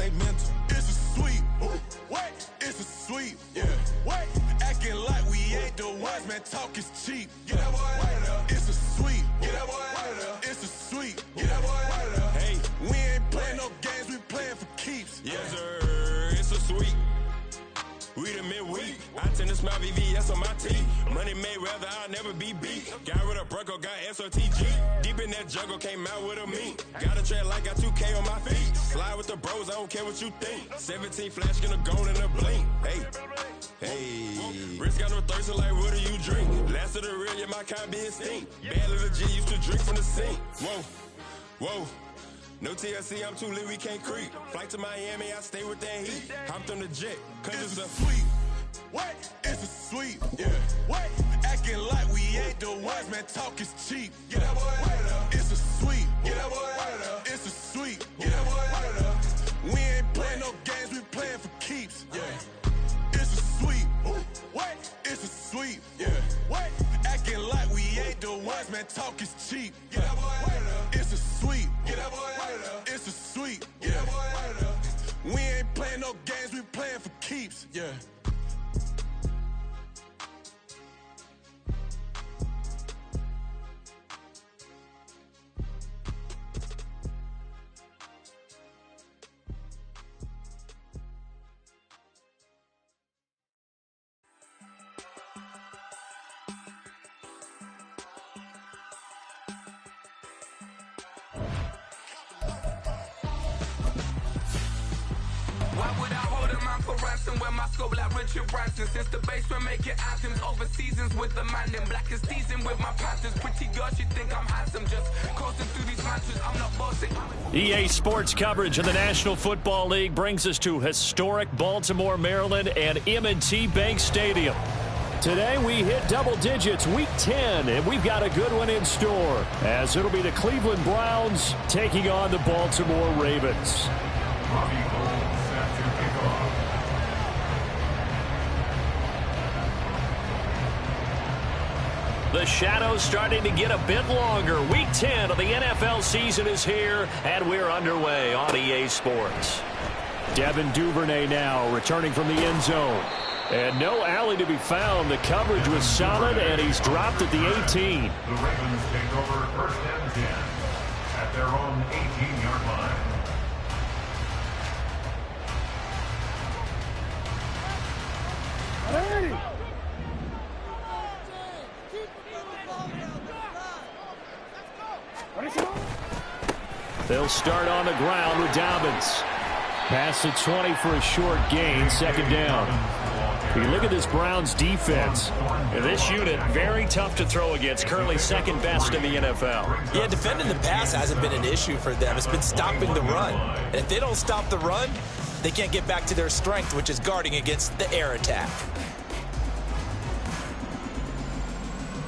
stay mental. It's a sweep. What? It's a sweep. Yeah. What? Acting like we ain't the ones, man. Talk is cheap. Get that boy out of there. It's a sweep. Get that boy out of there. It's a sweep. Get that boy out of there. Hey, we ain't playing no games. We playing for keeps. Yes, sir. It's a sweep. We the midweek. I tend to smile VVS on my team. Money made rather I'll never be beat. Got rid of Bronco, got SOTG. Deep in that jungle, came out with a meat. Got a tread like got 2K on my feet. Slide with the bros, I don't care what you think. 17 flash, gonna go in a blink. Hey. Wrist got no thirst, like what do you drink? Last of the real, yeah, my kind be extinct. Bad little G used to drink from the sink. Whoa. No TLC, I'm too lit, we can't creep. Flight to Miami, I stay with that heat. Hopped on the jet, cause it's a sweep. What? It's a sweep. Yeah. What? Acting like we ain't the ones, man. Talk is cheap. Get that boy out of there. It's a sweep. Get that boy out of there. It's a sweep. Get that boy out of there. We ain't playing no games, we playing for keeps. Yeah. It's a sweep. What? It's a sweep. Yeah. What? Acting like we ain't the ones, man. Talk is cheap. Get that boy out of there. It's a sweep. Get that boy out of there. It's a sweep. Get that boy out of there. We ain't playing no games, we playing for keeps. Yeah. When my scope like Richard Branson, since the basement making anthems over seasons with the man in black is teasing with my panthers. Pretty girl, she think I'm handsome, just coasting through these mansions. I'm not bossing. EA Sports coverage of the National Football League brings us to historic Baltimore, Maryland, and M&T Bank Stadium. Today we hit double digits, week 10, and we've got a good one in store, as it'll be the Cleveland Browns taking on the Baltimore Ravens. The shadows starting to get a bit longer. Week 10 of the NFL season is here, and we're underway on EA Sports. Devin Duvernay now returning from the end zone. And no alley to be found. The coverage was solid, and he's dropped at the 18. The Ravens take over first and 10 at their own 18-yard line. Hey! They'll start on the ground with Dobbins. Pass to 20 for a short gain, second down. You look at this Browns defense. This unit, very tough to throw against, currently second best in the NFL. Yeah, defending the pass hasn't been an issue for them. It's been stopping the run. And if they don't stop the run, they can't get back to their strength, which is guarding against the air attack.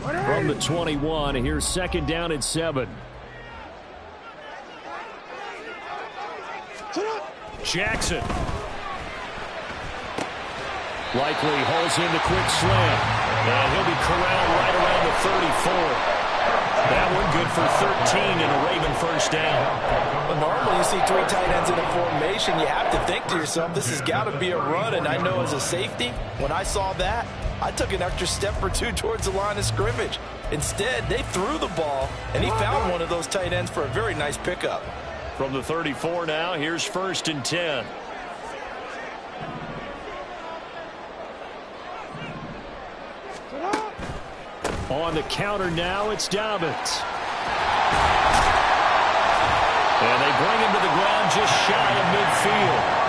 From the 21, here's second down and 7. Jackson. Likely hauls in the quick slam. And he'll be corralled right around the 34. That one good for 13 and a Raven first down. But normally you see three tight ends in a formation, you have to think to yourself, this has got to be a run. And I know as a safety, when I saw that, I took an extra step or two towards the line of scrimmage. Instead, they threw the ball, and he found one of those tight ends for a very nice pickup. From the 34 now, here's first and 10. On the counter now, it's Dobbins. And they bring him to the ground just shy of midfield.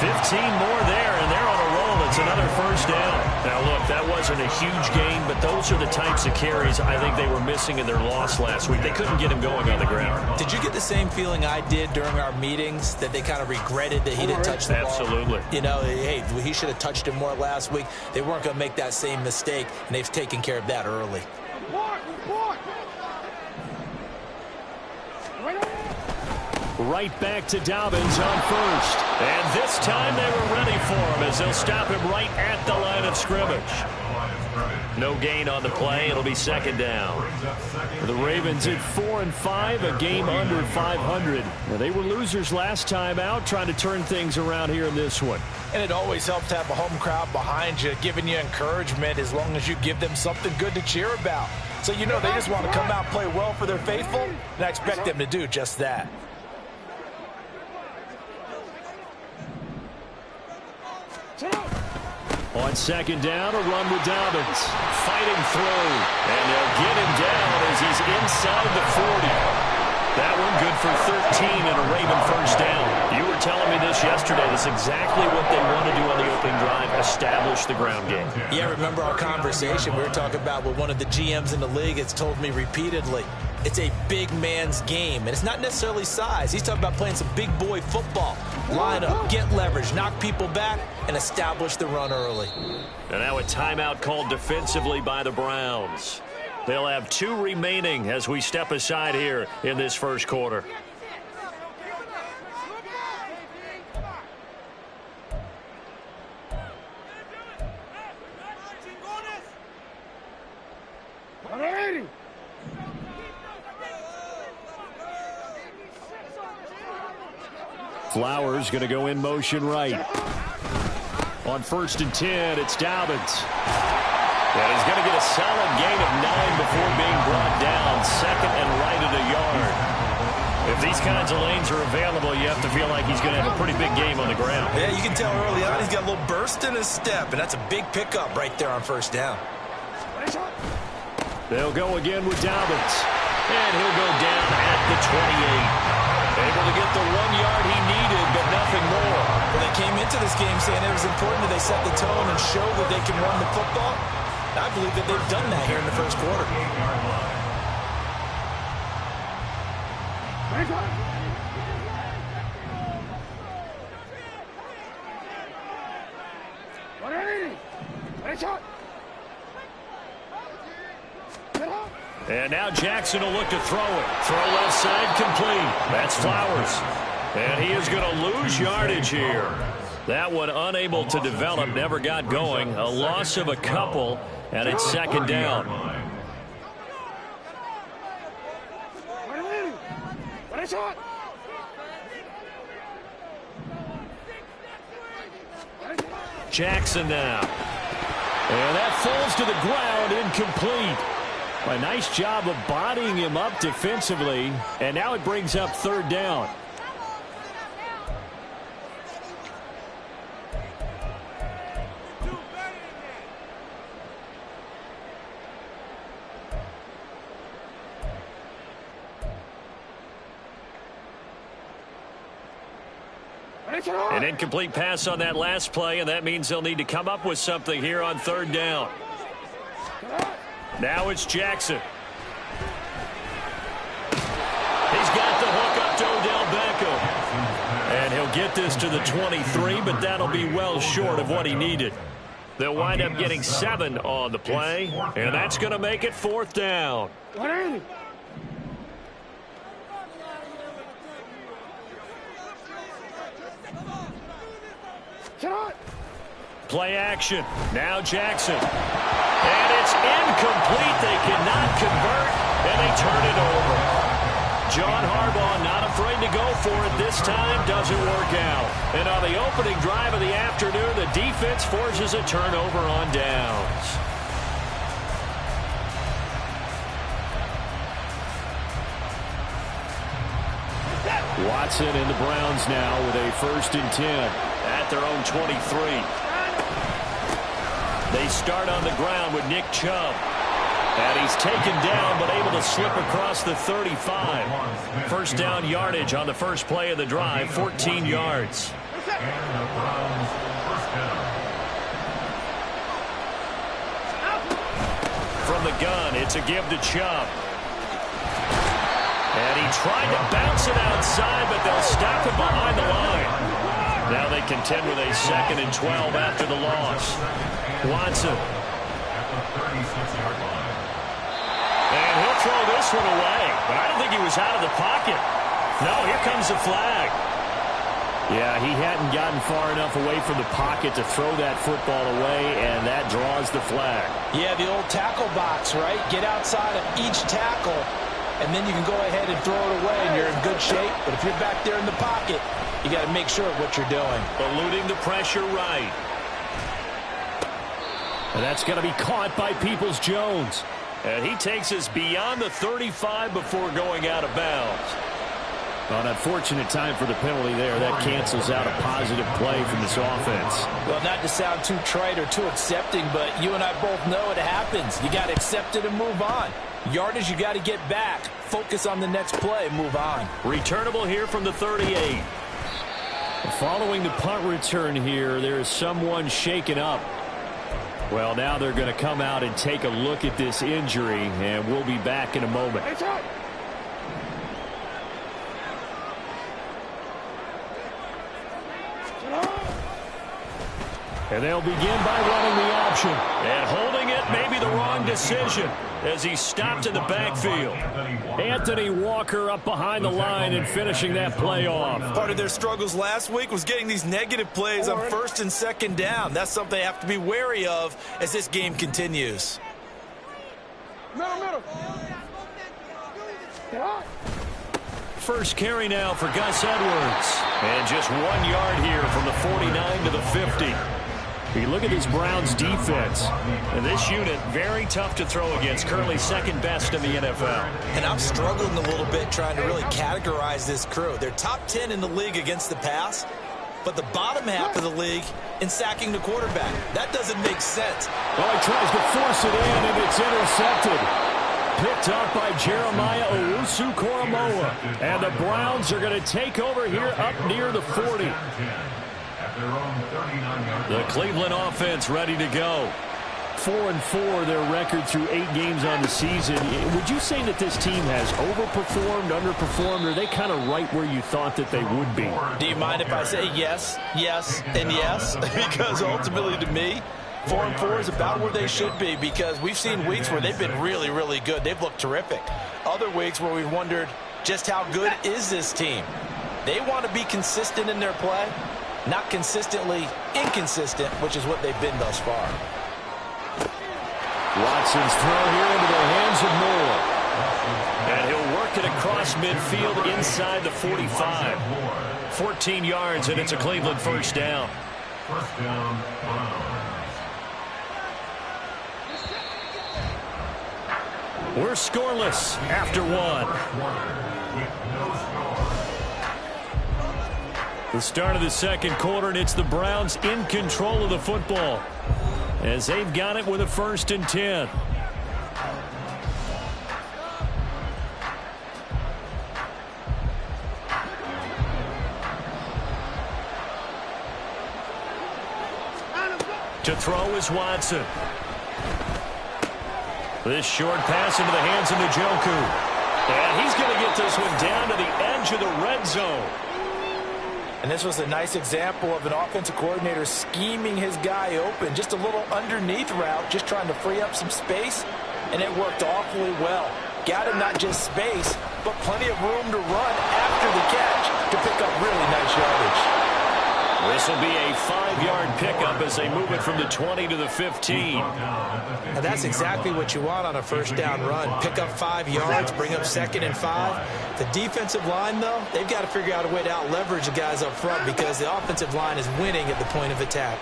15 more there, and they're on a roll. It's another first down. Now, look, that wasn't a huge gain, but those are the types of carries I think they were missing in their loss last week. They couldn't get him going on the ground. Did you get the same feeling I did during our meetings, that they kind of regretted that he didn't touch the ball? Absolutely. You know, hey, he should have touched it more last week. They weren't going to make that same mistake, and they've taken care of that early. Right back to Dobbins on first. And this time they were ready for him as they'll stop him right at the line of scrimmage. No gain on the play. It'll be second down. The Ravens at 4-5, a game under 500. Now, they were losers last time out, trying to turn things around here in this one. And it always helps to have a home crowd behind you, giving you encouragement as long as you give them something good to cheer about. So you know they just want to come out and play well for their faithful, and I expect them to do just that. On second down, a run with Dobbins. Fighting through. And they'll get him down as he's inside the 40. That one good for 13 and a Raven first down. You were telling me this yesterday. That's exactly what they want to do on the opening drive, establish the ground game. Yeah, remember our conversation we were talking about with one of the GMs in the league has told me repeatedly. It's a big man's game, and it's not necessarily size. He's talking about playing some big boy football. Line up, get leverage, knock people back, and establish the run early. And now a timeout called defensively by the Browns. They'll have 2 remaining as we step aside here in this first quarter. Flowers going to go in motion right. On 1st and 10, it's Dobbins. And he's going to get a solid gain of 9 before being brought down. Second and right at a yard. If these kinds of lanes are available, you have to feel like he's going to have a pretty big game on the ground. Yeah, you can tell early on he's got a little burst in his step, and that's a big pickup right there on first down. They'll go again with Dobbins. And he'll go down at the 28. Able to get the 1 yard he needed, but nothing more. Well, they came into this game saying it was important that they set the tone and show that they can run the football. I believe that they've done that here in the first quarter. And now Jackson will look to throw it. Throw left side complete. That's Flowers. And he is going to lose yardage here. That one unable to develop, never got going. A loss of a couple, and it's second down. Jackson now. And that falls to the ground, incomplete. A nice job of bodying him up defensively, and now it brings up 3rd down. An incomplete pass on that last play, and that means they'll need to come up with something here on 3rd down. Now it's Jackson. He's got the hook up to Odell Beckham. And he'll get this to the 23, but that'll be well short of what he needed. They'll wind up getting 7 on the play, and that's going to make it 4th down. Play action. Now Jackson. And it's incomplete. They cannot convert, and they turn it over. John Harbaugh not afraid to go for it this time. Doesn't work out. And on the opening drive of the afternoon, the defense forces a turnover on downs. Watson and the Browns now with a 1st and 10 at their own 23. They start on the ground with Nick Chubb. And he's taken down, but able to slip across the 35. First down yardage on the first play of the drive, 14 yards. From the gun, it's a give to Chubb. And he tried to bounce it outside, but they'll stop him behind the line. Now they contend with a 2nd and 12 after the loss. Watson. And he'll throw this one away, but I don't think he was out of the pocket. No, here comes the flag. Yeah, he hadn't gotten far enough away from the pocket to throw that football away, and that draws the flag. Yeah, the old tackle box, right? Get outside of each tackle, and then you can go ahead and throw it away, and you're in good shape. But if you're back there in the pocket, you got to make sure of what you're doing. Eluding the pressure right. And that's going to be caught by Peoples-Jones. And he takes us beyond the 35 before going out of bounds. An unfortunate time for the penalty there. That cancels out a positive play from this offense. Well, not to sound too trite or too accepting, but you and I both know it happens. You got to accept it and move on. Yardage, you got to get back. Focus on the next play, move on. Returnable here from the 38. Following the punt return here, there is someone shaken up. Well, now they're going to come out and take a look at this injury, and we'll be back in a moment. And they'll begin by running the option. And holding it may be the wrong decision as he stopped in the backfield. Anthony Walker up behind the line and finishing that play off. Part of their struggles last week was getting these negative plays on first and second down. That's something they have to be wary of as this game continues. First carry now for Gus Edwards. And just 1 yard here from the 49 to the 50. You look at this Browns defense, and this unit, very tough to throw against, currently second best in the NFL. And I'm struggling a little bit trying to really categorize this crew. They're top 10 in the league against the pass, but the bottom half of the league in sacking the quarterback. That doesn't make sense. Well, he tries to force it in, and it's intercepted. Picked up by Jeremiah Owusu-Koramoah. And the Browns are going to take over here up near the 40. The Cleveland offense ready to go. 4-4 their record through 8 games on the season. Would you say that this team has overperformed, underperformed, or are they kind of right where you thought that they would be? Do you mind if I say yes, yes, and yes? Because ultimately to me, 4-4 is about where they should be, because we've seen weeks where they've been really, really good. They've looked terrific. Other weeks where we've wondered just how good is this team. They want to be consistent in their play, not consistently inconsistent, which is what they've been thus far. Watson's throw here into the hands of Moore. And he'll work it across midfield inside the 45. 14 yards, and it's a Cleveland first down. First down, Browns. We're scoreless after one. The start of the second quarter, and it's the Browns in control of the football as they've got it with a 1st and 10. To throw is Watson. This short pass into the hands of Njoku. And he's going to get this one down to the edge of the red zone. And this was a nice example of an offensive coordinator scheming his guy open. Just a little underneath route, just trying to free up some space. And it worked awfully well. Got him not just space, but plenty of room to run after the catch to pick up really nice yardage. This will be a 5-yard pickup as they move it from the 20 to the 15. And that's exactly what you want on a first down run. Pick up 5 yards, bring up 2nd and 5. The defensive line, though, they've got to figure out a way to out-leverage the guys up front because the offensive line is winning at the point of attack.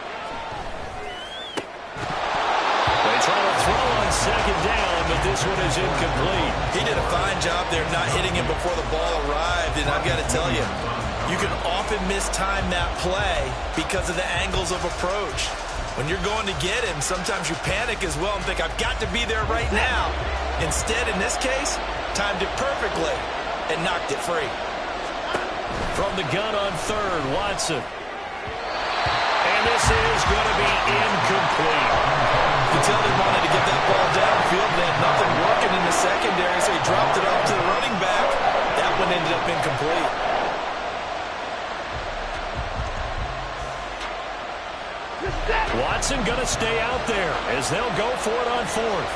They try to throw on 2nd down, but this one is incomplete. He did a fine job there not hitting him before the ball arrived, and I've got to tell you, you can often mistime that play because of the angles of approach. When you're going to get him, sometimes you panic as well and think, I've got to be there right now. Instead, in this case, timed it perfectly and knocked it free. From the gun on 3rd, Watson. And this is going to be incomplete. You can tell they wanted to get that ball downfield. They had nothing working in the secondary, so he dropped it off to the running back. That one ended up incomplete. Watson going to stay out there as they'll go for it on 4th.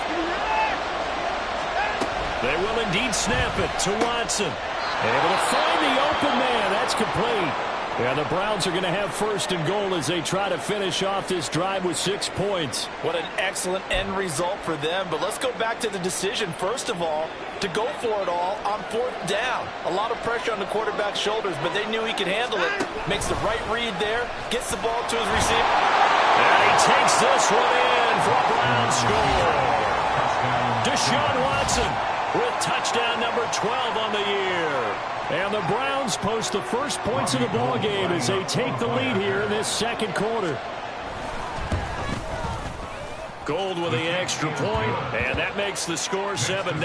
They will indeed snap it to Watson. Able to find the open man. That's complete. Yeah, the Browns are going to have first and goal as they try to finish off this drive with 6 points. What an excellent end result for them. But let's go back to the decision, first of all, to go for it all on 4th down. A lot of pressure on the quarterback's shoulders, but they knew he could handle it. Makes the right read there, gets the ball to his receiver. And he takes this one in for a Browns score. Deshaun Watson with touchdown number 12 on the year. And the Browns post the first points of the ball game as they take the lead here in this second quarter. Gold with the extra point, and that makes the score 7-0.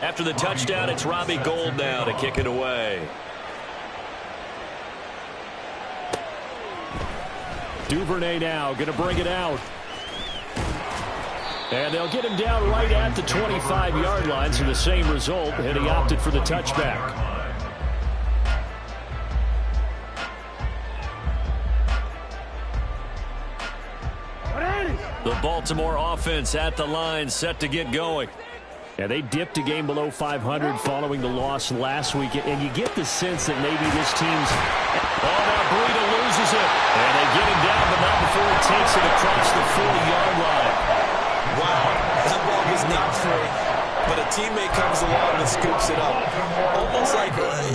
After the touchdown, it's Robbie Gould now to kick it away. Duvernay now going to bring it out. And they'll get him down right at the 25-yard line, so the same result, and he opted for the touchback. The Baltimore offense at the line, set to get going. And they dipped a game below 500 following the loss last week, and you get the sense that maybe this team's... Oh, now Breida loses it, and they get him down, but not before he takes it across the 40-yard line. Wow, that ball was not free, but a teammate comes along and scoops it up.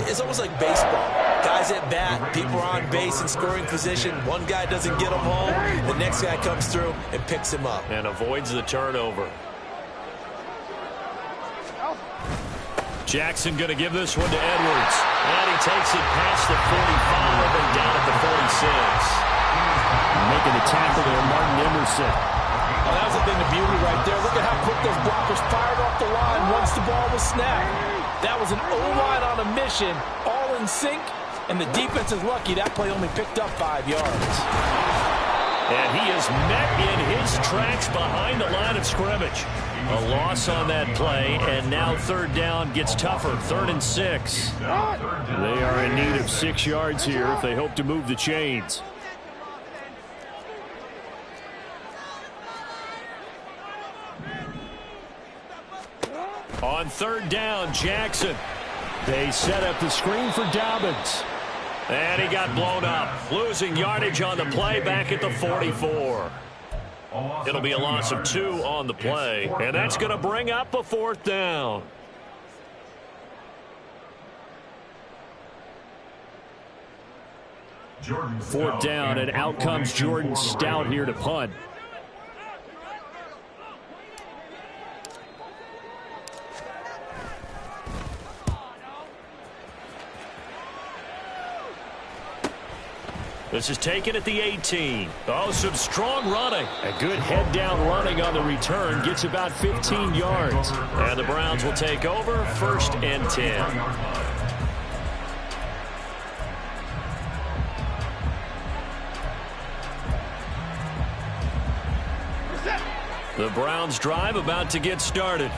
It's almost like baseball. Guys at bat, people are on base in scoring position. One guy doesn't get him home, the next guy comes through and picks him up. And avoids the turnover. Jackson going to give this one to Edwards. And he takes it past the 45 and down at the 46. Making the tackle there, Martin Emerson. Oh, that was a thing of beauty right there. Look at how quick those blockers fired off the line once the ball was snapped. That was an O-line on a mission, all in sync, and the defense is lucky that play only picked up 5 yards. And he is met in his tracks behind the line of scrimmage. A loss on that play, and now 3rd down gets tougher, 3rd and 6. They are in need of 6 yards here if they hope to move the chains. On 3rd down, Jackson. They set up the screen for Dobbins. And he got blown up, losing yardage on the play back at the 44. It'll be a loss of 2 on the play, and that's going to bring up a 4th down. Fourth down, and out comes Jordan Stout here to punt. This is taken at the 18. Oh, some strong running. A good head-down running on the return. Gets about 15 yards. And the Browns will take over, 1st and 10. The Browns drive about to get started.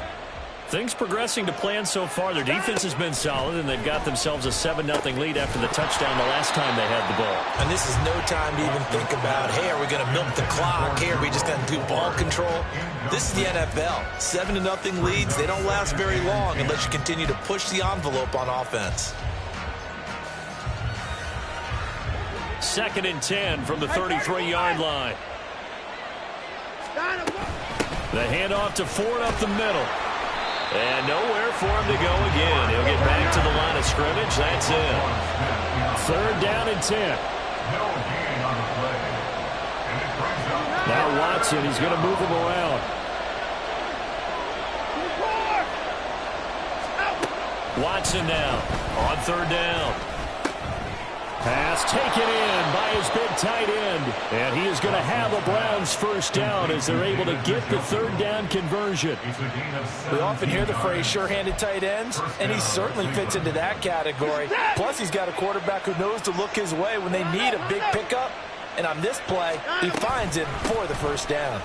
Things progressing to plan so far. Their defense has been solid, and they've got themselves a 7-0 lead after the touchdown the last time they had the ball. And this is no time to even think about, hey, are we going to milk the clock? Hey, are we just going to do ball control? This is the NFL. 7-0 leads, they don't last very long unless you continue to push the envelope on offense. 2nd and 10 from the 33-yard line. The handoff to Ford up the middle. And nowhere for him to go again. He'll get back to the line of scrimmage. That's it. 3rd down and 10. Now Watson, he's going to move him around. Watson now on 3rd down. Pass taken in by his big tight end. And he is going to have a Browns 1st down as they're able to get the 3rd down conversion. We often hear the phrase sure-handed tight ends, and he certainly fits into that category. Plus, he's got a quarterback who knows to look his way when they need a big pickup. And on this play, he finds it for the 1st down.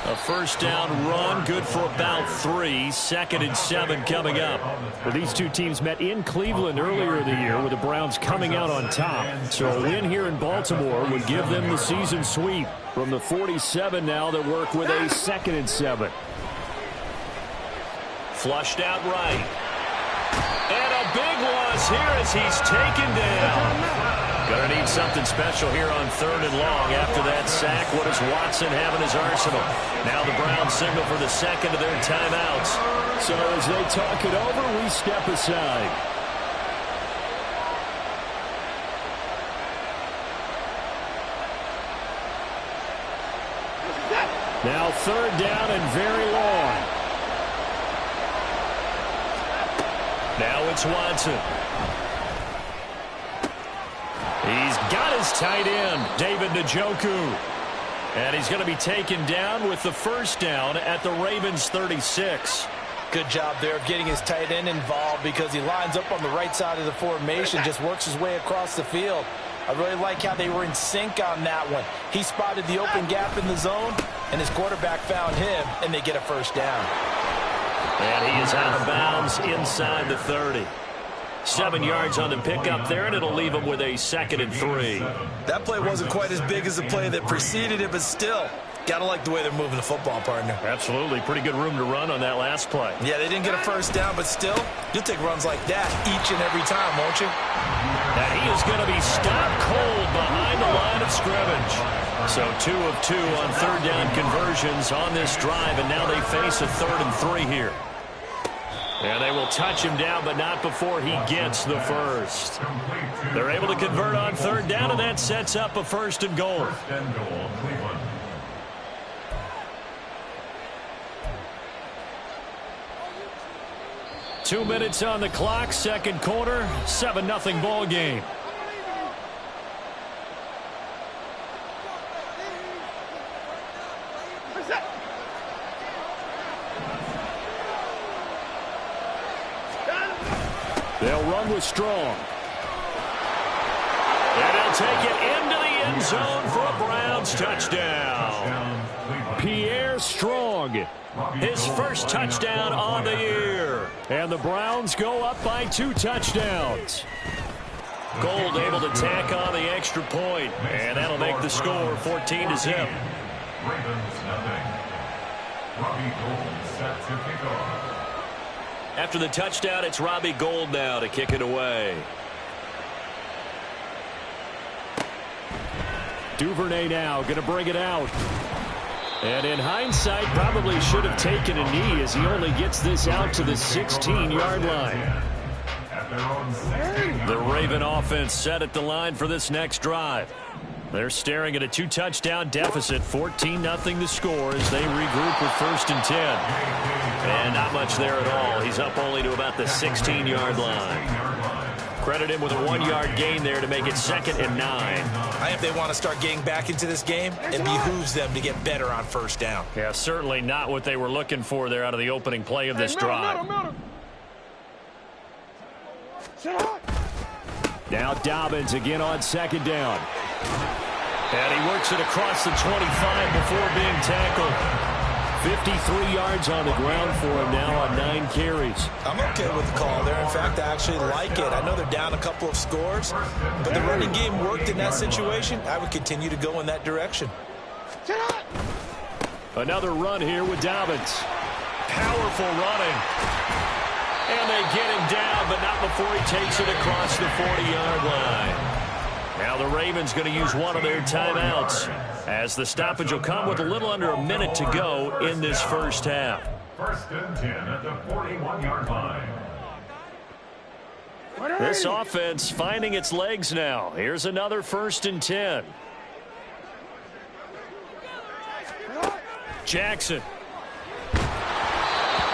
A 1st down run, good for about 3. 2nd and 7 coming up. Well, these two teams met in Cleveland earlier in the year with the Browns coming out on top. So a win here in Baltimore would give them the season sweep. From the 47 now, they work with a 2nd and 7. Flushed out right. And a big loss here as he's taken down. Gonna need something special here on 3rd and long. After that sack, what does Watson have in his arsenal? Now the Browns signal for the second of their timeouts. So as they talk it over, we step aside. Now 3rd down and very long. Now it's Watson. He's got his tight end, David Njoku. And he's going to be taken down with the first down at the Ravens' 36. Good job there of getting his tight end involved because he lines up on the right side of the formation, just works his way across the field. I really like how they were in sync on that one. He spotted the open gap in the zone, and his quarterback found him, and they get a first down. And he is out of bounds inside the 30. 7 yards on the pickup there, and it'll leave him with a 2nd and 3. That play wasn't quite as big as the play that preceded it, but still, gotta like the way they're moving the football, partner. Absolutely. Pretty good room to run on that last play. Yeah, they didn't get a first down, but still, you'll take runs like that each and every time, won't you? And he is going to be stopped cold behind the line of scrimmage. So 2 of 2 on 3rd down conversions on this drive, and now they face a 3rd and 3 here. And they will touch him down, but not before he gets the first. They're able to convert on 3rd down, and that sets up a 1st and goal. 2 minutes on the clock, 2nd quarter, 7-0 ball game. They'll run with Strong. And he'll take it into the end zone for a Browns touchdown. Pierre Strong. His first touchdown on the year. And the Browns go up by 2 touchdowns. Gold able to tack on the extra point, and that'll make the score 14-0. After the touchdown, it's Robbie Gould now to kick it away. Duvernay now going to bring it out. And in hindsight, probably should have taken a knee as he only gets this out to the 16-yard line. The Raven offense set at the line for this next drive. They're staring at a 2-touchdown deficit, 14-0 to score as they regroup with 1st and 10. And not much there at all. He's up only to about the 16-yard line. Credit him with a 1-yard gain there to make it 2nd and 9. I think they want to start getting back into this game. It behooves them to get better on 1st down. Yeah, certainly not what they were looking for there out of the opening play of this drive. Now Dobbins again on 2nd down. And he works it across the 25 before being tackled. 53 yards on the ground for him now on 9 carries. I'm okay with the call there. In fact, I actually like it. I know they're down a couple of scores, but the running game worked in that situation. I would continue to go in that direction. Another run here with Dobbins. Powerful running. And they get him down, but not before he takes it across the 40-yard line. Now the Ravens going to use one of their timeouts as the stoppage will come with a little under a minute to go in this first half. 1st and 10 at the 41-yard line. This offense finding its legs now. Here's another 1st and 10. Jackson.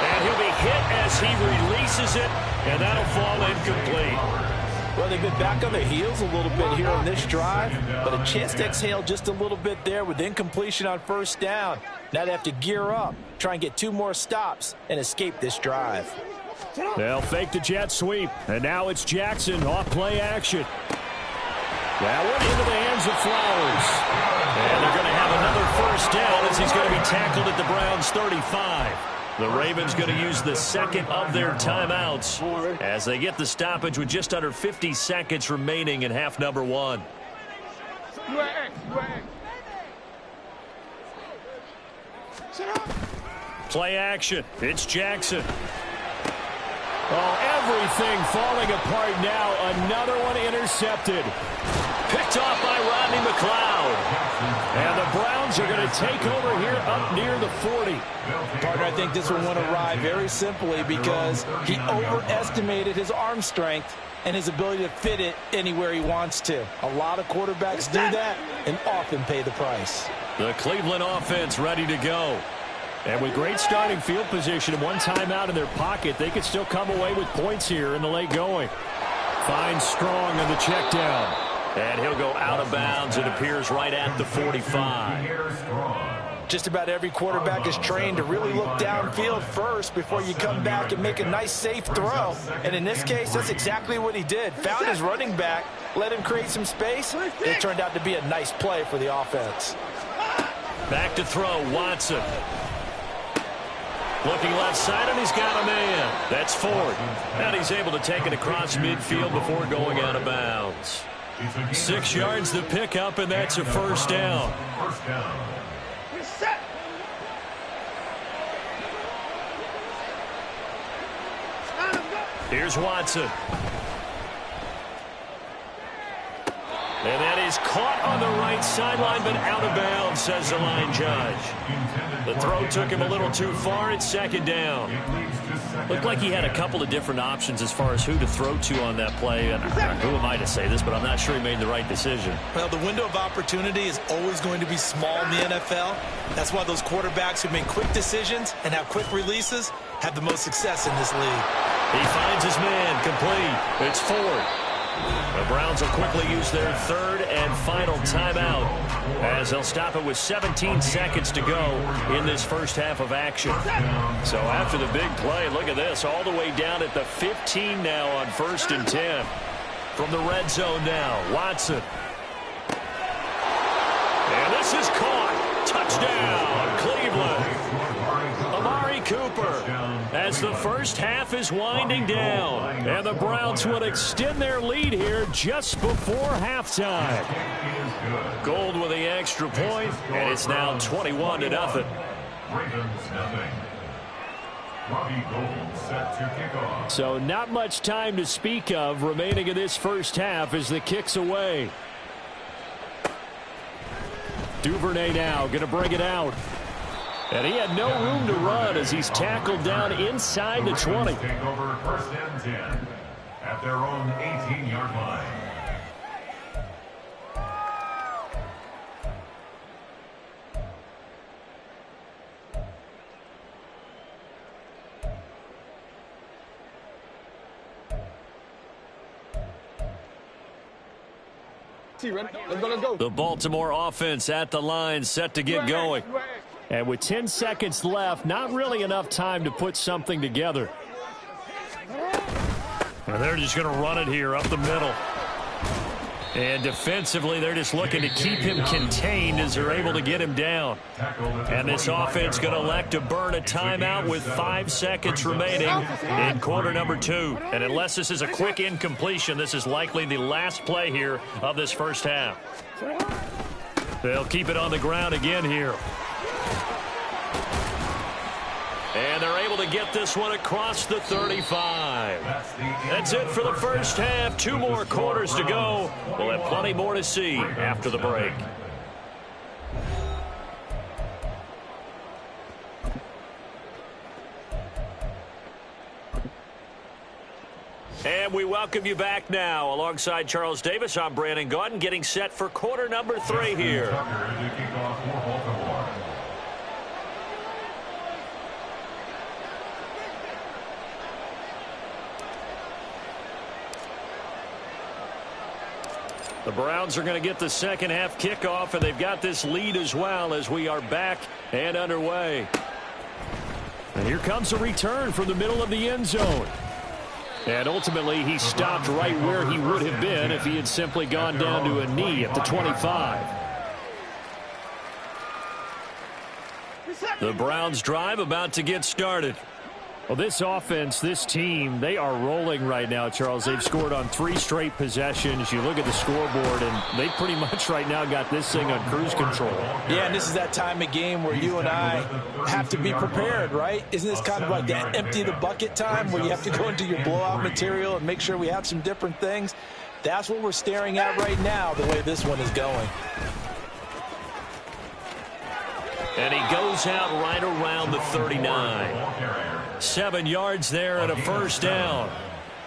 And he'll be hit as he releases it, and that'll fall incomplete. Well, they've been back on their heels a little bit here on this drive, but a chance to exhale just a little bit there with incompletion on 1st down. Now they have to gear up, try and get 2 more stops, and escape this drive. They'll fake the jet sweep, and now it's Jackson off play action. That went into the hands of Flowers. And they're going to have another 1st down as he's going to be tackled at the Browns' 35. The Ravens going to use the 2nd of their timeouts as they get the stoppage with just under 50 seconds remaining in half number 1. Play action. It's Jackson. Oh, everything falling apart now. Another one intercepted. Picked off by Rodney McLeod. And the Browns are going to take over here up near the 40. Partner, I think this one went awry very simply because he overestimated his arm strength and his ability to fit it anywhere he wants to. A lot of quarterbacks do that and often pay the price. The Cleveland offense ready to go. And with great starting field position and one timeout in their pocket, they could still come away with points here in the late going. Finds Strong on the check down. And he'll go out of bounds. It appears right at the 45. Just about every quarterback is trained to really look downfield first before you come back and make a nice, safe throw. And in this case, that's exactly what he did. Found his running back, let him create some space. It turned out to be a nice play for the offense. Back to throw, Watson. Looking left side, and he's got a man. That's Ford. And he's able to take it across midfield before going out of bounds. 6 yards the pickup, and that's a first down. Here's Watson. And that is caught on the right sideline, but out of bounds, says the line judge. The throw took him a little too far. It's second down. Looked like he had a couple of different options as far as who to throw to on that play. And who am I to say this, but I'm not sure he made the right decision. Well, the window of opportunity is always going to be small in the NFL. That's why those quarterbacks who make quick decisions and have quick releases have the most success in this league. He finds his man, complete. It's Ford. The Browns will quickly use their third and final timeout as they'll stop it with 17 seconds to go in this first half of action. So after the big play, look at this, all the way down at the 15 now on 1st and 10. From the red zone now, Watson. And this is caught. Touchdown, Cleveland. Amari Cooper, as the first half is winding down, and the Browns would extend their lead here just before halftime. Gold with the extra point, and it's now 21-0. Ravens nothing. Robbie Gould set to kick off. So not much time to speak of remaining in this first half as the kick's away. Duvernay now going to bring it out. And he had no room to run as he's tackled down inside the 20. Take over 1st and 10 at their own 18-yard line. Let's go. The Baltimore offense at the line, set to get going. And with 10 seconds left, not really enough time to put something together. And they're just going to run it here up the middle. And defensively, they're just looking to keep him contained as they're able to get him down. And this offense going to elect to burn a timeout with 5 seconds remaining in quarter number 2. And unless this is a quick incompletion, this is likely the last play here of this first half. They'll keep it on the ground again here. And they're able to get this one across the 35. That's it for the first half. 2 more quarters to go. We'll have plenty more to see after the break. And we welcome you back now. Alongside Charles Davis, I'm Brandon Gaudin, getting set for quarter number 3 here. The Browns are going to get the second half kickoff, and they've got this lead as well as we are back and underway. And here comes a return from the middle of the end zone. And ultimately, he stopped right where he would have been if he had simply gone down to a knee at the 25. The Browns drive about to get started. Well, this offense, this team, they are rolling right now, Charles. They've scored on 3 straight possessions. You look at the scoreboard, and they pretty much right now got this thing on cruise control. Yeah, and this is that time of game where you and I have to be prepared, right? Isn't this kind of like that empty the bucket time where you have to go into your blowout material and make sure we have some different things? That's what we're staring at right now, the way this one is going. And he goes out right around the 39. 7 yards there and a first down.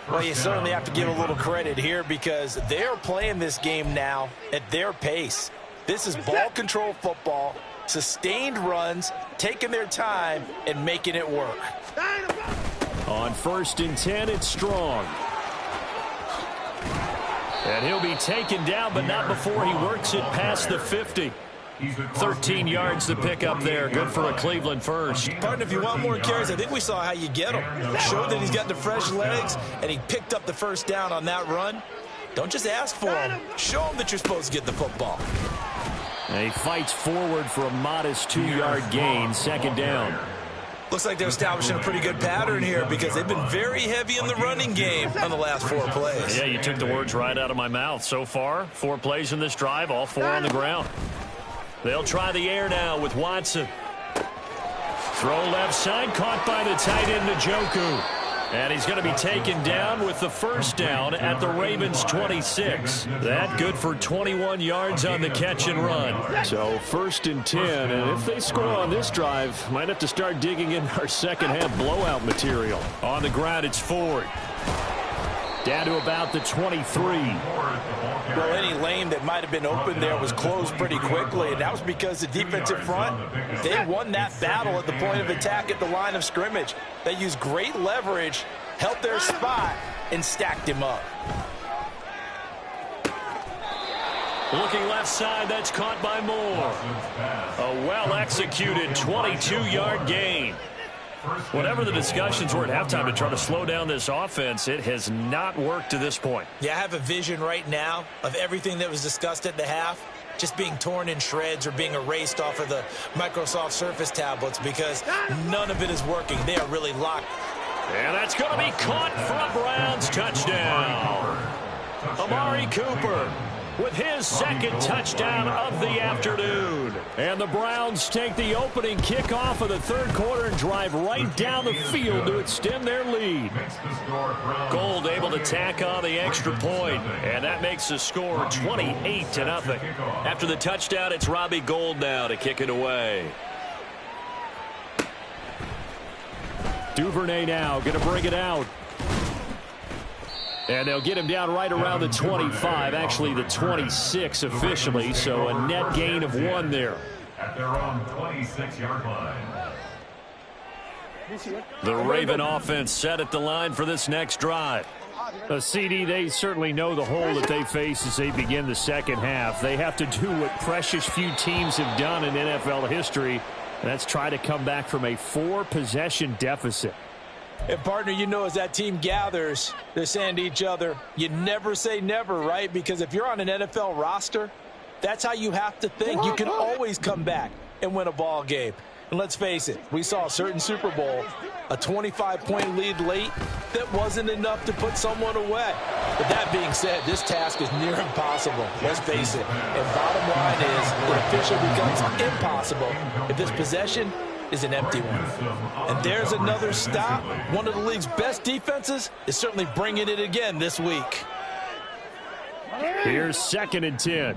Well, you certainly have to give a little credit here because they're playing this game now at their pace. This is ball control football, sustained runs, taking their time and making it work. On 1st and 10, it's Strong. And he'll be taken down, but not before he works it past the 50. 13 yards to pick up there. Good for a Cleveland first. Partner, if you want more carries, I think we saw how you get him. Showed that he's got the fresh legs, and he picked up the first down on that run. Don't just ask for him. Show him that you're supposed to get the football. And he fights forward for a modest 2-yard gain. 2nd down. Looks like they're establishing a pretty good pattern here because they've been very heavy in the running game on the last 4 plays. Yeah, you took the words right out of my mouth. So far, 4 plays in this drive, all 4 on the ground. They'll try the air now with Watson. Throw left side, caught by the tight end Njoku. And he's going to be taken down with the first down at the Ravens' 26. That good for 21 yards on the catch and run. So 1st and 10, and if they score on this drive, might have to start digging in our second half blowout material. On the ground, it's Ford. Down to about the 23. Well, any lane that might have been open there was closed pretty quickly, and that was because the defensive front, they won that battle at the point of attack at the line of scrimmage. They used great leverage, held their spot, and stacked him up. Looking left side, that's caught by Moore. A well-executed 22-yard gain. Whatever the discussions were at halftime to try to slow down this offense, it has not worked to this point. Yeah, I have a vision right now of everything that was discussed at the half just being torn in shreds or being erased off of the Microsoft Surface tablets because none of it is working. They are really locked. And that's going to be caught for a Browns touchdown. Amari Cooper with his 2nd touchdown of the afternoon. And the Browns take the opening kickoff of the 3rd quarter and drive right down the field to extend their lead. Gold able to tack on the extra point, and that makes the score 28-0. After the touchdown, it's Robbie Gould now to kick it away. Duvernay now going to bring it out. And they'll get him down right around the 25, actually the 26 officially, so a net gain of 1 there. At their own 26-yard line. The Raven offense set at the line for this next drive. CD, they certainly know the hole that they face as they begin the second half. They have to do what precious few teams have done in NFL history, and that's try to come back from a 4-possession deficit. And, partner, you know as that team gathers, they're saying to each other, you never say never, right? Because if you're on an NFL roster, that's how you have to think. You can always come back and win a ball game. And let's face it, we saw a certain Super Bowl, a 25-point lead late that wasn't enough to put someone away. But that being said, this task is near impossible. Let's face it. And bottom line is, it officially becomes impossible if this possession is an empty one. And there's another stop. One of the league's best defenses is certainly bringing it again this week. Here's 2nd and 10.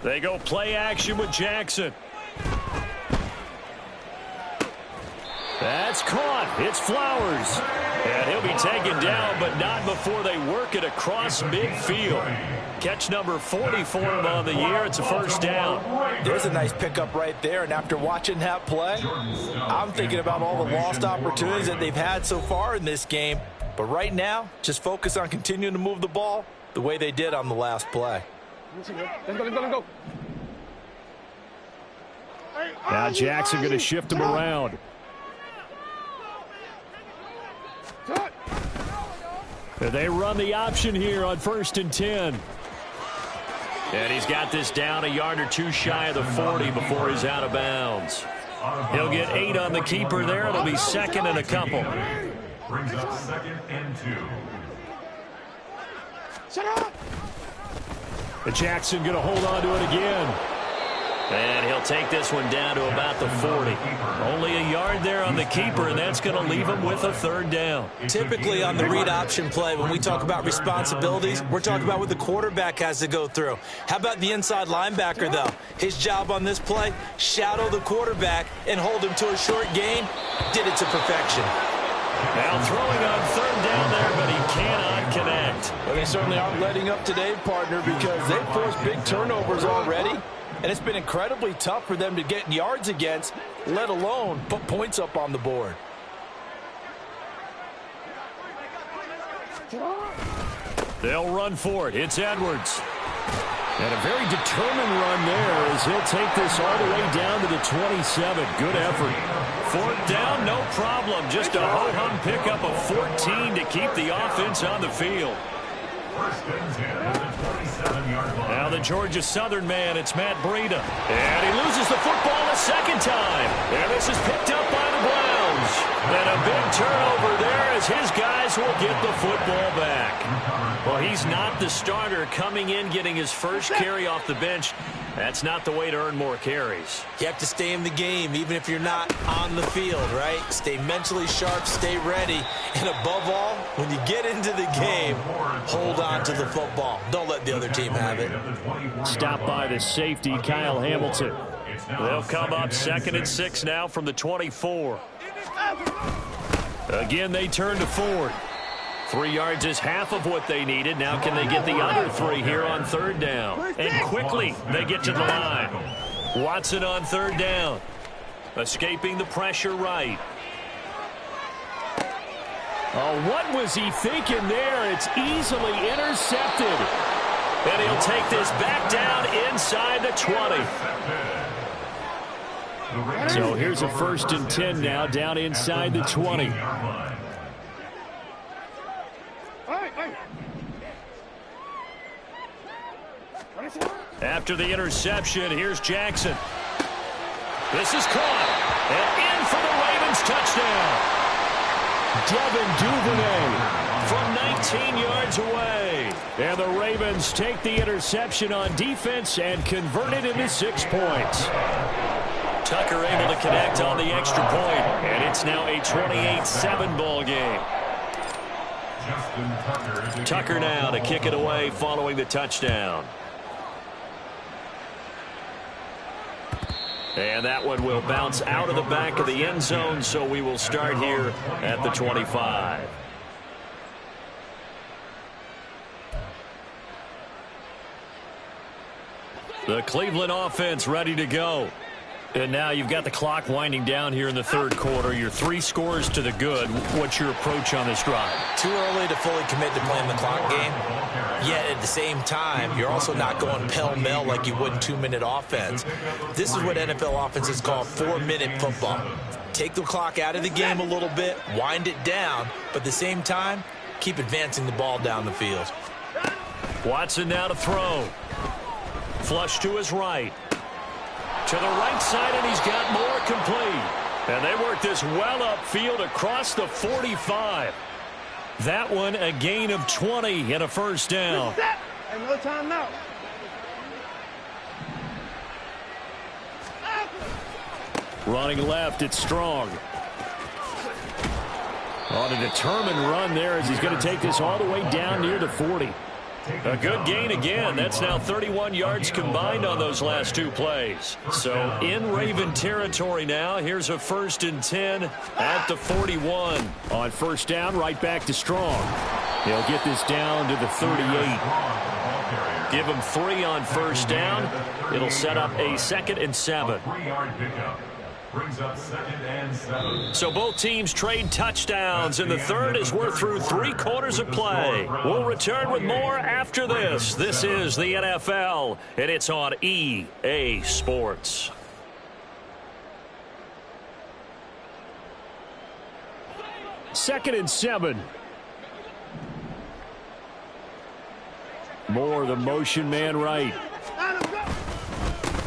They go play action with Jackson. That's caught. It's Flowers. And he'll be taken down, but not before they work it across midfield. Catch number 40 for him on the year. It's a first down. There's a nice pickup right there, and after watching that play, I'm thinking about all the lost opportunities that they've had so far in this game. But right now, just focus on continuing to move the ball the way they did on the last play. Let's go. Now Jackson going to shift him around. They run the option here on 1st and 10. And he's got this down a yard or two shy of the 40 before he's out of bounds. He'll get 8 on the keeper there. It'll be 2nd and a couple. Brings up 2nd and 2. Jackson going to hold on to it again. And he'll take this one down to about the 40. Only a yard there on the keeper, and that's going to leave him with a 3rd down. Typically on the read option play, when we talk about responsibilities, we're talking about what the quarterback has to go through. How about the inside linebacker, though? His job on this play, shadow the quarterback and hold him to a short gain. Did it to perfection. Now throwing on 3rd down there, but he cannot connect. Well, they certainly aren't letting up today, partner, because they've forced big turnovers already. And it's been incredibly tough for them to get yards against, let alone put points up on the board. They'll run for it. It's Edwards. And a very determined run there as he'll take this all the way down to the 27. Good effort. 4th down, no problem. Just a ho-hum pickup of 14 to keep the offense on the field. Now the Georgia Southern man, it's Matt Breida. And he loses the football a 2nd time. And this is picked up by the Browns. And a big turnover there as his guys will get the football back. Well, he's not the starter coming in, getting his first carry off the bench. That's not the way to earn more carries. You have to stay in the game, even if you're not on the field, right? Stay mentally sharp, stay ready. And above all, when you get into the game, hold on to the football. Don't let the other team have it. Stopped by the safety, Kyle Hamilton. They'll come up 2nd and 6 now from the 24. Again, they turn to Ford. 3 yards is half of what they needed. Now can they get the other 3 here on 3rd down? And quickly they get to the line. Watson on 3rd down. Escaping the pressure right. Oh, what was he thinking there? It's easily intercepted. And he'll take this back down inside the 20. So here's a 1st and 10 now down inside the 20. After the interception, here's Jackson. This is caught. And in for the Ravens touchdown. Devin Duvernay from 19 yards away. And the Ravens take the interception on defense and convert it into 6 points. Tucker able to connect on the extra point. And it's now a 28-7 ball game. Tucker now to kick it away following the touchdown. And that one will bounce out of the back of the end zone, so we will start here at the 25. The Cleveland offense ready to go. And now you've got the clock winding down here in the 3rd quarter. You're 3 scores to the good. What's your approach on this drive? Too early to fully commit to playing the clock game. Yet at the same time, you're also not going pell-mell like you would in 2-minute offense. This is what NFL offenses call 4-minute football. Take the clock out of the game a little bit, wind it down, but at the same time, keep advancing the ball down the field. Watson now to throw. Flush to his right. To the right side, and he's got more complete. And they work this well upfield across the 45. That one a gain of 20 and a 1st down. And no timeout. Running left, it's Strong. On a determined run there as he's going to take this all the way down near the 40. A good gain again. That's now 31 yards combined on those last 2 plays. So in Raven territory now. Here's a 1st and 10 at the 41. On 1st down, right back to Strong. He'll get this down to the 38. Give him 3 on 1st down. It'll set up a 2nd and 7. Brings up 2nd and 7. So both teams trade touchdowns in the 3rd as we're through 3 quarters of play. We'll return with more after this. This is the NFL, and it's on EA Sports. Second and 7. Moore, the motion man right.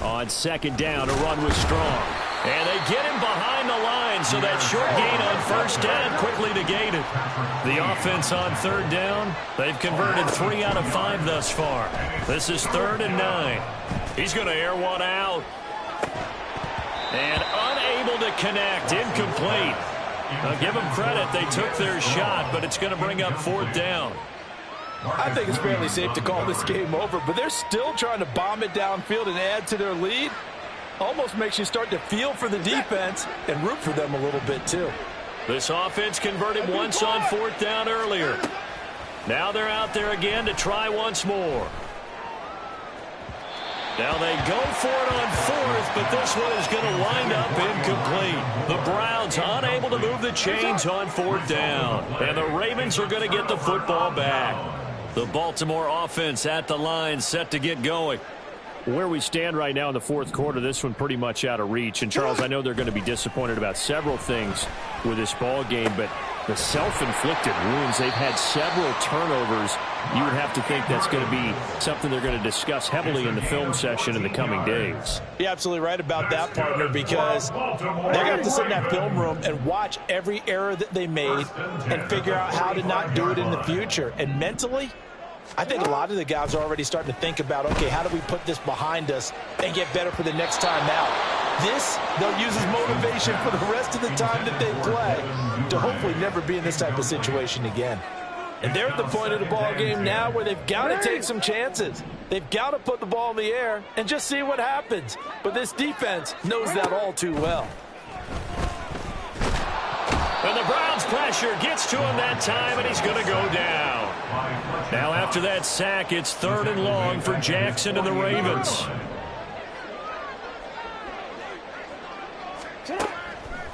On second down, a run was strong. And they get him behind the line, so that short gain on first down quickly negated. The offense on third down, they've converted 3 out of 5 thus far. This is 3rd and 9. He's going to air one out. And unable to connect, incomplete. Now give them credit, they took their shot, but it's going to bring up 4th down. I think it's fairly safe to call this game over, but they're still trying to bomb it downfield and add to their lead. Almost makes you start to feel for the defense and root for them a little bit too. This offense converted once on 4th down earlier. Now they're out there again to try once more. Now they go for it on 4th, but this one is going to wind up incomplete. The Browns unable to move the chains on 4th down. And the Ravens are going to get the football back. The Baltimore offense at the line, set to get going. Where we stand right now in the 4th quarter, this one pretty much out of reach. And, Charles, I know they're going to be disappointed about several things with this ball game, but the self-inflicted wounds, they've had several turnovers. You would have to think that's going to be something they're going to discuss heavily in the film session in the coming days. You're absolutely right about that, partner, because they're going to have to sit in that film room and watch every error that they made and figure out how to not do it in the future. And mentally, I think a lot of the guys are already starting to think about, okay, how do we put this behind us and get better for the next time out? This, they'll use as motivation for the rest of the time that they play to hopefully never be in this type of situation again. And they're at the point of the ball game now where they've got to take some chances. They've got to put the ball in the air and just see what happens. But this defense knows that all too well. And the Browns pressure gets to him that time, and he's going to go down. Now after that sack, it's 3rd and long for Jackson and the Ravens.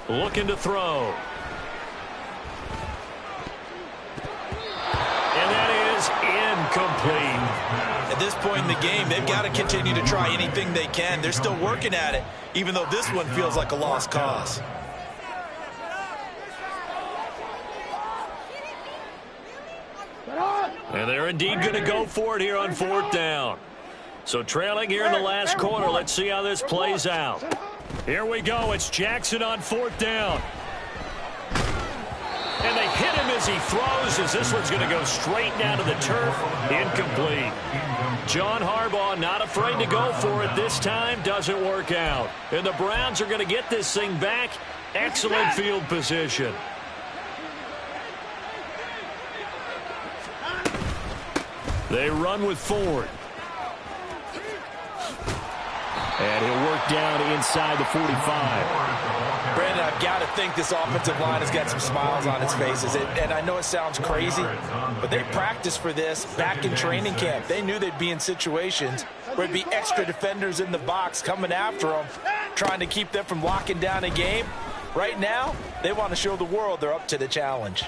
Looking to throw. And that is incomplete. At this point in the game, they've got to continue to try anything they can. They're still working at it, even though this one feels like a lost cause. And they're indeed going to go for it here on 4th down. So trailing here in the last quarter, let's see how this plays out. Here we go. It's Jackson on 4th down. And they hit him as he throws, as this one's going to go straight down to the turf. Incomplete. John Harbaugh not afraid to go for it this time. Doesn't work out. And the Browns are going to get this thing back. Excellent field position. They run with Ford. And he'll work down inside the 45. Brandon, I've got to think this offensive line has got some smiles on its faces. And I know it sounds crazy, but they practiced for this back in training camp. They knew they'd be in situations where there'd be extra defenders in the box coming after them, trying to keep them from locking down a game. Right now, they want to show the world they're up to the challenge.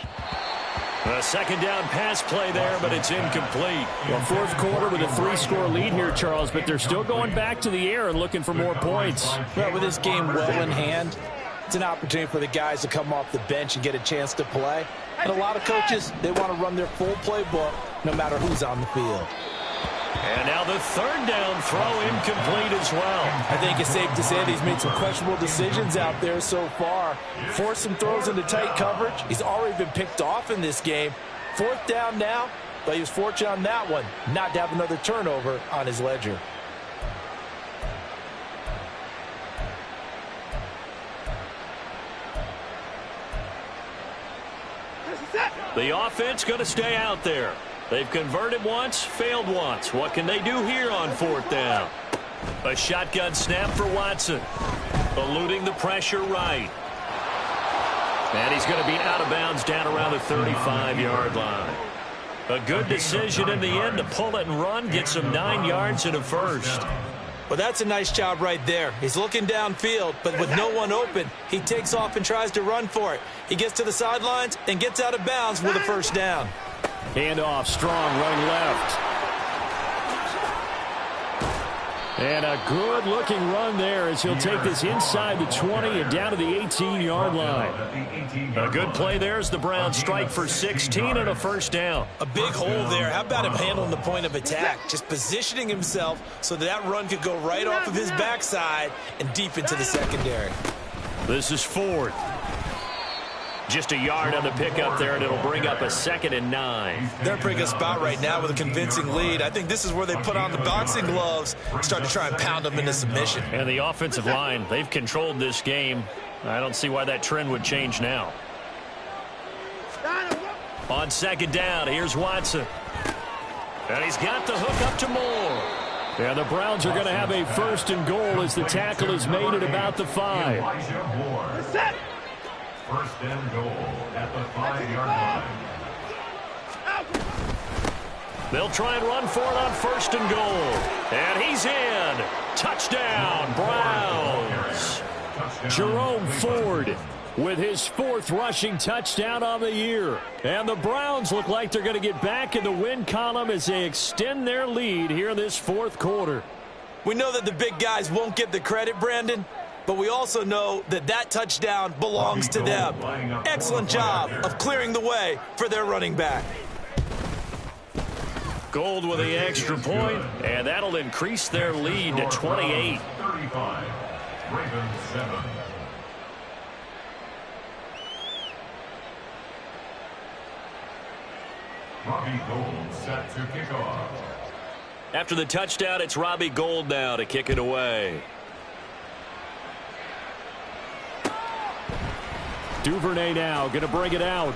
A second down pass play there, but it's incomplete. Well, 4th quarter with a 3-score lead here, Charles, but they're still going back to the air and looking for more points. Well, with this game well in hand, it's an opportunity for the guys to come off the bench and get a chance to play. And a lot of coaches, they want to run their full playbook no matter who's on the field. And now the 3rd down throw incomplete as well. I think it's safe to say that he's made some questionable decisions out there so far. Forced some throws into tight coverage. He's already been picked off in this game. 4th down now, but he was fortunate on that one not to have another turnover on his ledger. The offense going to stay out there. They've converted once, failed once. What can they do here on 4th down? A shotgun snap for Watson. Eluding the pressure right. And he's going to be out of bounds down around the 35-yard line. A good decision in the end to pull it and run, get some 9 yards and a first. Well, that's a nice job right there. He's looking downfield, but with no one open, he takes off and tries to run for it. He gets to the sidelines and gets out of bounds with a first down. Handoff, strong, running left. And a good-looking run there as he'll take this inside the 20 and down to the 18-yard line. A good play there as the Browns strike for 16 and a first down. A big hole there. How about him handling the point of attack? Just positioning himself so that run could go right off of his backside and deep into the secondary. This is Ford. Just a yard on the pickup there, and it'll bring up a 2nd and 9. They're in a pretty good spot right now with a convincing lead. I think this is where they put on the boxing gloves and start to try and pound them into submission. And the offensive line, they've controlled this game. I don't see why that trend would change now. On 2nd down, here's Watson. And he's got the hook up to Moore. And the Browns are going to have a 1st and goal as the tackle is made at about the 5. 1st and goal at the 5-yard line. They'll try and run for it on 1st and goal. And he's in. Touchdown, Browns. Jerome Ford with his 4th rushing touchdown on the year. And the Browns look like they're going to get back in the win column as they extend their lead here in this 4th quarter. We know that the big guys won't get the credit, Brandon, but we also know that that touchdown belongs to them. Excellent job of clearing the way for their running back. Gold with the extra point, and that'll increase their lead to 28. 35, Ravens 7. Robbie Gould set to kick off. After the touchdown, it's Robbie Gould now to kick it away. Duvernay now going to bring it out.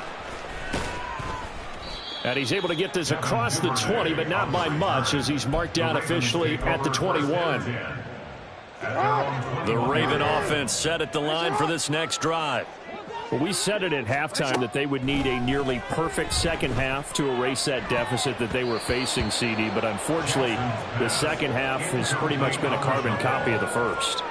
And he's able to get this across the 20, but not by much as he's marked down officially at the 21. The Raven offense set at the line for this next drive. Well, we said it at halftime that they would need a nearly perfect second half to erase that deficit that they were facing, CD. But unfortunately, the second half has pretty much been a carbon copy of the first.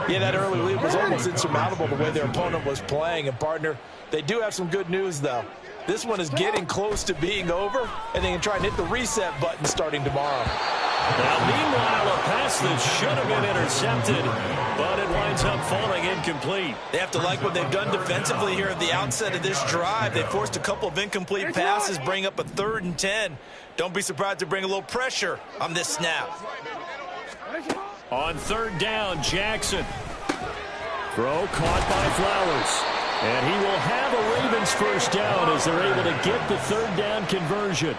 Yeah, that early lead was almost insurmountable the way their opponent was playing. And, partner, they do have some good news, though. This one is getting close to being over, and they can try and hit the reset button starting tomorrow. Now, meanwhile, a pass that should have been intercepted, but it winds up falling incomplete. They have to like what they've done defensively here at the outset of this drive. They forced a couple of incomplete passes, bring up a 3rd and 10. Don't be surprised to bring a little pressure on this snap. On 3rd down, Jackson. Throw caught by Flowers. And he will have a Ravens first down as they're able to get the 3rd down conversion.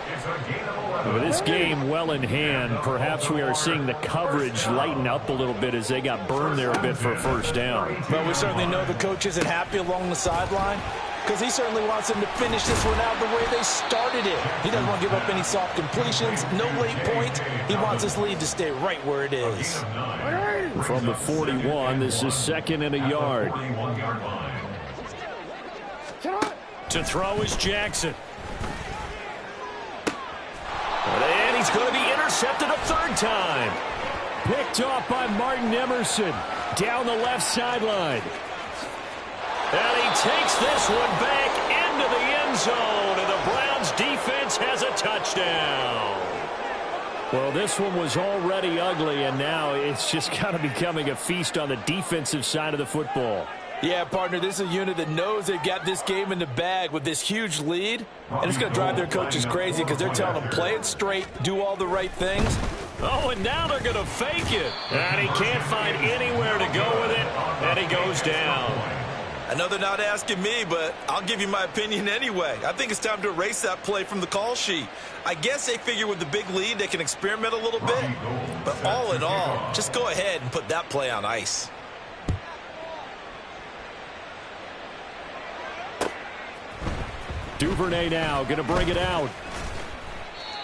With this game well in hand, perhaps we are seeing the coverage lighten up a little bit as they got burned there a bit for a first down. But we certainly know the coach isn't happy along the sideline because he certainly wants them to finish this one out the way they started it. He doesn't want to give up any soft completions, no late points. He wants his lead to stay right where it is. From the 41, this is 2nd and a yard. To throw is Jackson. And he's going to be intercepted a 3rd time. Picked off by Martin Emerson down the left sideline. And he takes this one back into the end zone, and the Browns defense has a touchdown. Well, this one was already ugly, and now it's just kind of becoming a feast on the defensive side of the football. Yeah, partner, this is a unit that knows they've got this game in the bag with this huge lead, and it's going to drive their coaches crazy because they're telling them play it straight, do all the right things. Oh, and now they're going to fake it. And he can't find anywhere to go with it, and he goes down. I know they're not asking me, but I'll give you my opinion anyway. I think it's time to erase that play from the call sheet. I guess they figure with the big lead they can experiment a little bit, but all in all, just go ahead and put that play on ice. Duvernay now going to bring it out.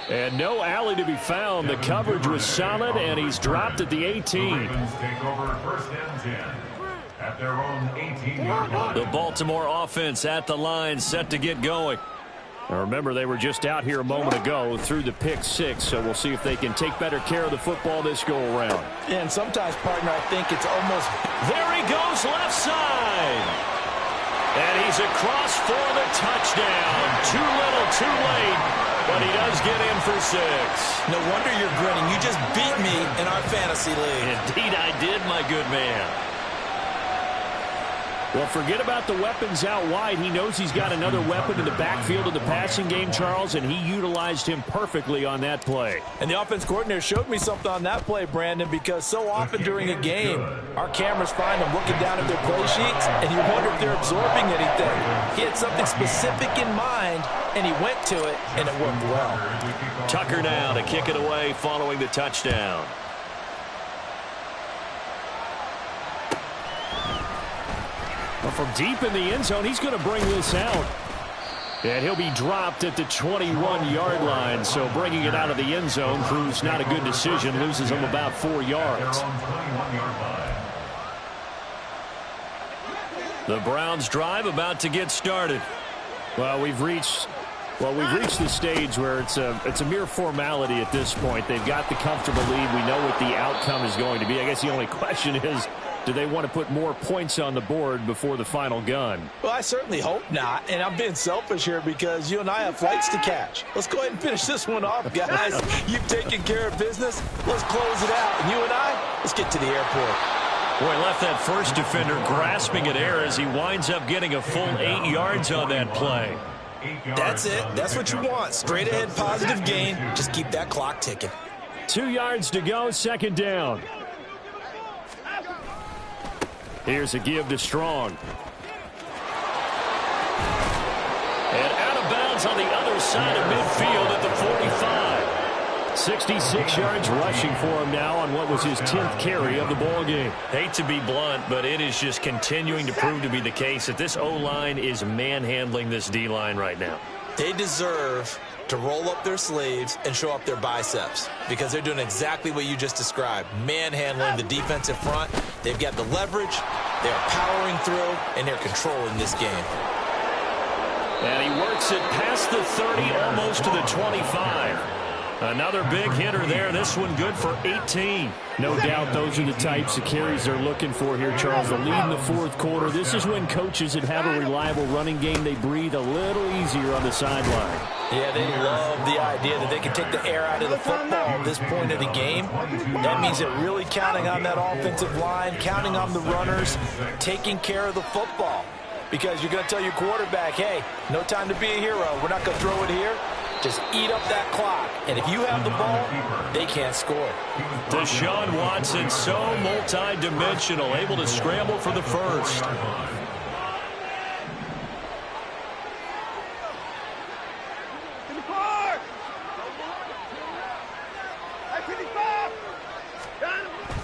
And no alley to be found. The coverage was solid, and he's dropped at the 18. Ravens take over 1st and 10 at their own 18-yard line. The Baltimore offense at the line, set to get going. Now remember, they were just out here a moment ago through the pick 6, so we'll see if they can take better care of the football this go-around. And sometimes, partner, I think it's almost... There he goes, left side. And he's across for the touchdown. Too little, too late, but he does get in for 6. No wonder you're grinning. You just beat me in our fantasy league. Indeed I did, my good man. Well, forget about the weapons out wide. He knows he's got another weapon in the backfield of the passing game, Charles, and he utilized him perfectly on that play. And the offense coordinator showed me something on that play, Brandon, because so often during a game, our cameras find them looking down at their play sheets, and you wonder if they're absorbing anything. He had something specific in mind, and he went to it, and it worked well. Tucker now to kick it away following the touchdown. Well, from deep in the end zone, he's going to bring this out. And he'll be dropped at the 21-yard line. So bringing it out of the end zone proves not a good decision. Loses him about 4 yards. The Browns drive about to get started. Well, we've reached the stage where it's a mere formality at this point. They've got the comfortable lead. We know what the outcome is going to be. I guess the only question is, do they want to put more points on the board before the final gun? Well, I certainly hope not, and I'm being selfish here because you and I have flights to catch. Let's go ahead and finish this one off, guys. You've taken care of business. Let's close it out. And you and I, let's get to the airport. Boy, left that first defender grasping at air as he winds up getting a full 8 yards on that play. That's it. That's what you want. Straight ahead, positive gain. Just keep that clock ticking. 2 yards to go, second down. Here's a give to Strong. And out of bounds on the other side of midfield at the 45. 66 yards rushing for him now on what was his 10th carry of the ball game. Hate to be blunt, but it is just continuing to prove to be the case that this O-line is manhandling this D-line right now. They deserve to roll up their sleeves and show up their biceps because they're doing exactly what you just described, manhandling the defensive front. They've got the leverage, they're powering through, and they're controlling this game. And he works it past the 30, almost to the 25. Another big hitter there. This one good for 18. No doubt those are the types of carries they're looking for here, Charles. The lead in the fourth quarter. This is when coaches that have a reliable running game, they breathe a little easier on the sideline. Yeah, they love the idea that they can take the air out of the football at this point of the game. That means they're really counting on that offensive line, counting on the runners, taking care of the football. Because you're going to tell your quarterback, hey, no time to be a hero. We're not going to throw it here. Just eat up that clock. And if you have the ball, they can't score. Deshaun Watson, so multi-dimensional, able to scramble for the first.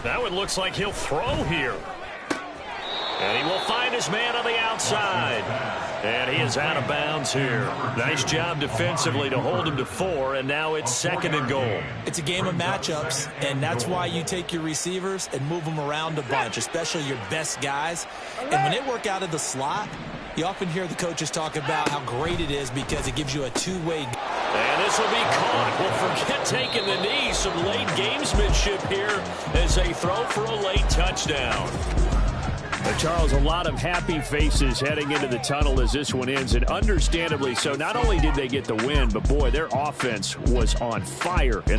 Now it looks like he'll throw here. And he will find his man on the outside. And he is out of bounds here. Nice job defensively to hold him to 4, and now it's second and goal. It's a game of matchups, and that's why you take your receivers and move them around a bunch, especially your best guys. And when they work out of the slot, you often hear the coaches talk about how great it is because it gives you a two-way. And this will be caught. Well, forget taking the knee. Some late gamesmanship here as they throw for a late touchdown. Charles, a lot of happy faces heading into the tunnel as this one ends, and understandably so. Not only did they get the win, but boy, their offense was on fire in